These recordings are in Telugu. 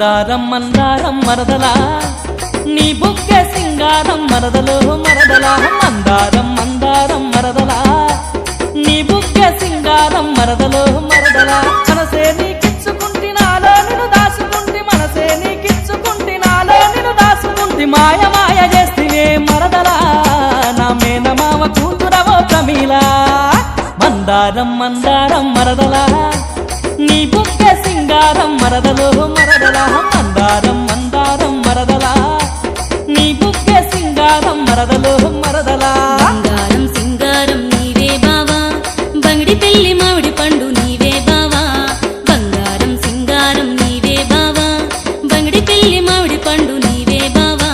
మందారం మందారం మరదలా నీ బుగ్గ సింగారం మరదలో మరదలా మందారం మందారం మరదలా నీ బుగ్గ సింగారం మరదలో మరదలా మనసే నీకిచ్చుకుంటి నాలో నిన్ను దాసుకుంటి మనసే నీకిచ్చుకుంటి నాలో నిన్ను దాసుకుంటి మాయ మాయ చేస్తివే మరదలా నా మేనమామ కూతురవో ప్రమీలా మందారం మందారం మరదలా నీ బుగ్గ సింగారం మరదలో మరదలా మందారం మందారం మరదలా నీ బుగ్గ సింగారం మరదలో మరదలా బంగారం సింగారం నీవే బావా బంగిడి పెళ్లి మామిడి పండు నీవే బావా బంగారం సింగారం నీవే బావా బంగిడి పెళ్లి మామిడి పండు నీవే బావా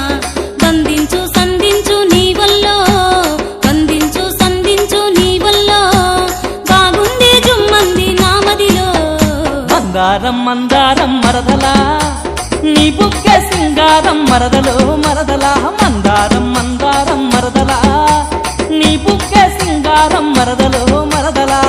బంధించు సంధించు నీ వల్లో బంధించు సంధించు నీ వల్లో బాగుంది జుమ్మంది నా మదిలో మందారం మందారం మరదలా నీ బుగ్గ సింగారం మరదలో మరదలా మందారం మందారం మరదలా నీ బుగ్గ సింగారం మరదలో మరదలా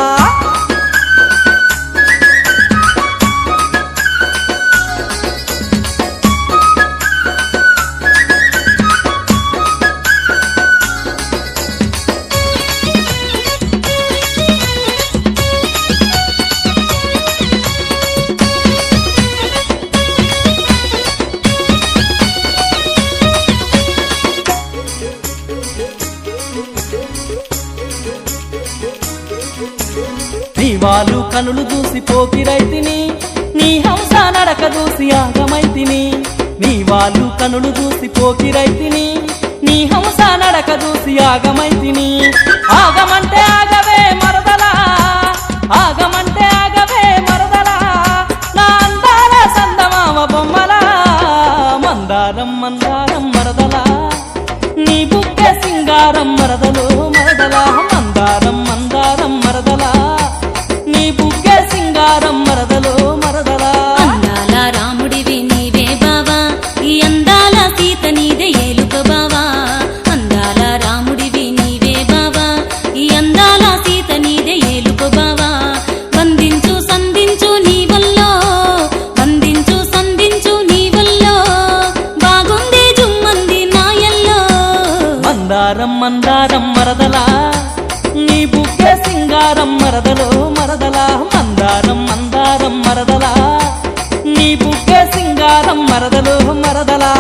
నీ వాళ్ళు కనులు చూసి పోకిరైతిని నీ హంస నడక చూసి ఆగమైతిని నీ వాళ్ళు కనులు చూసి పోకిరైతిని నీ హంస నడక చూసి ఆగమైతిని ఆగమంటే ఆగవే మరదలా ఆగమంటే ఆగవే మరదలా నా అందాల సందమామ బొమ్మలా మందారం మందారం మరదలా నీ బుగ్గ సింగారం మరదలో మరదలా మందారం మందారం మరదలా నీ బుగ్గ సింగారం మరదలో మరదలా అందాల రాముడివి నీవే బావా ఈ అందాల సీత నీదే ఏలుక బావా అందాల రాముడివి నీవే బావా ఈ అందాల సీత నీదే ఏలుక బావా బంధించు సంధించు నీ వల్లో బంధించు సంధించు నీ వల్లో బాగుంది జుమ్మంది నాయల్లో మందారం మందారం మరదలా నీ బుగ్గ సింగారం మరదలో మరదలా మందారం మందారం మరదలా నీ బుగ్గ సింగారం మరదలో మరదలా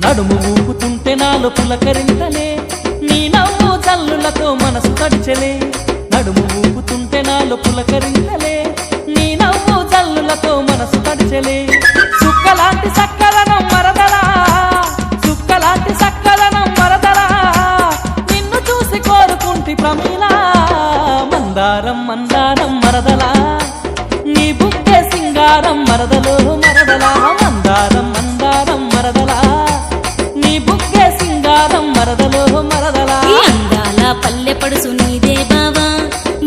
నడుము ఊపుతుంటే నాలో పులకరింతలే నీ నవ్వు చల్లులతో మనసు తడిచెలే నడుము ఊపుతుంటే నాలో పులకరింతలే నీ నవ్వు చల్లులతో మనసు తడిచెలే సుక్కలాంటి సక్కదనం మరదలా సుక్కలాంటి సక్కదనం మరదలా నిన్ను చూసి కోరుకుంటి ప్రమీలా మందారం మందారం మరదలా నీ బుగ్గ సింగారం మరదలో మరదలా మందారం మందారం మరదలా నీ బుగ్గ సింగారం మరదలో మరదలా ఈ అందాల పల్లె పడుసు నీదే బావా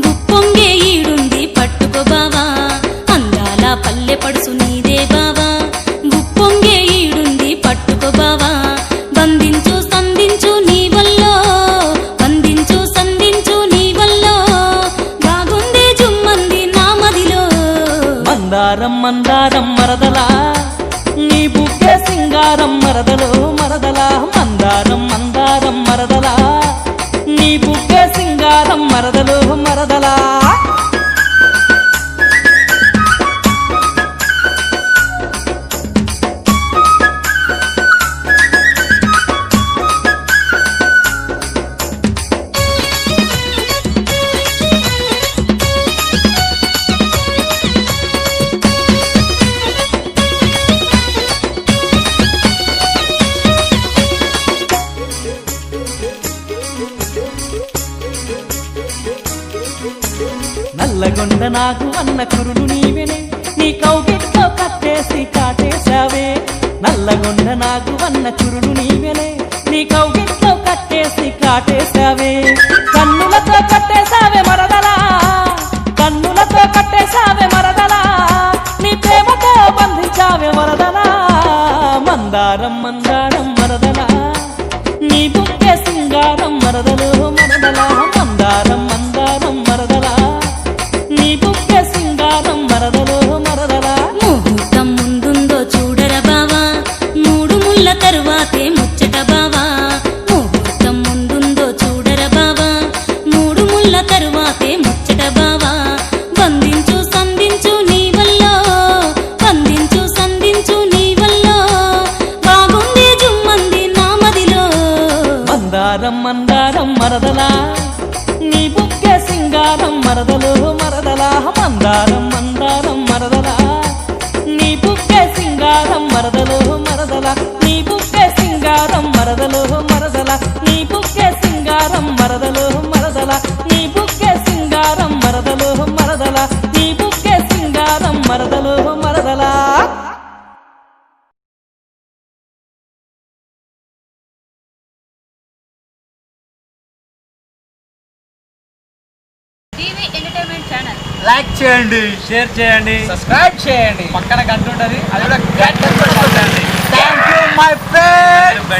గుప్పొంగే ఈడుంది పట్టుకో బావా అందాల పల్లె పడుసు నీదే బావా గుప్పొంగే ఈడుంది పట్టుకో బావా బంధించు సంధించు నీ వల్లో బంధించు సంధించు నీ వల్లో బాగుంది జుమ్మంది నా మదిలో మందారం మందారం మరదలా నీ బుగ్గ సింగారం మరదలో మరదలా మందారం మందారం మరదలా నీ బుగ్గ సింగారం మరదలో మరదలా నల్లగొండ నాకు అన్న కురులు నీవెనే నీ కౌగిట్లో కట్టేసి కాటేశావే నల్లగొండ నాకు అన్న కురులు నీవెనే నీ కౌగిట్లో కట్టేసి కాటేశావే కన్నులతో కట్టేశావే మరదలా కన్నులతో కట్టేశావే మరదలా నీ ప్రేమతో బంధించావే మరదలా మందారం మందారం మరదలా నీ బుక్కే సింగారం మరదలు మరదలా మందారం మందారం మరదలా నీ బుక్కే సింగారం మరదలు మరదలా ముహూర్తం ముందుందో చూడర బావా మూడు ముళ్ళ తరువాతే ముచ్చట బావా ముహూర్తం ముందుందో చూడర బావా మూడు ముళ్ళ తరువాతే ముచ్చట బావా వందించు సంధించు నీ వల్ల వందించు సంధించు నీ వల్ల బాగుంది జుమ్మంది నా మదిలో మందారం మందారం మరదలా నీ బుక్కే సింగారం మరదలు మరదలా మందారం మందారం మరదలా నీ బుక్కే సింగారం మరదలు మరదలా నీ బుక్కే సింగారం మరదలు మరదలా నీ బుక్కే సింగారం మరదలు మరదలా నీ బుక్కే సింగారం మరదలు మరదలా నీ బుక్కే సింగారం మరదలు మరదలా టీవీ ఎంటర్టైన్మెంట్ ఛానల్ లైక్ చేయండి, షేర్ చేయండి, సబ్స్క్రైబ్ చేయండి, పక్కన గంట ఉంటది అది కూడా గంట కొట్టండి. Thank you my friend.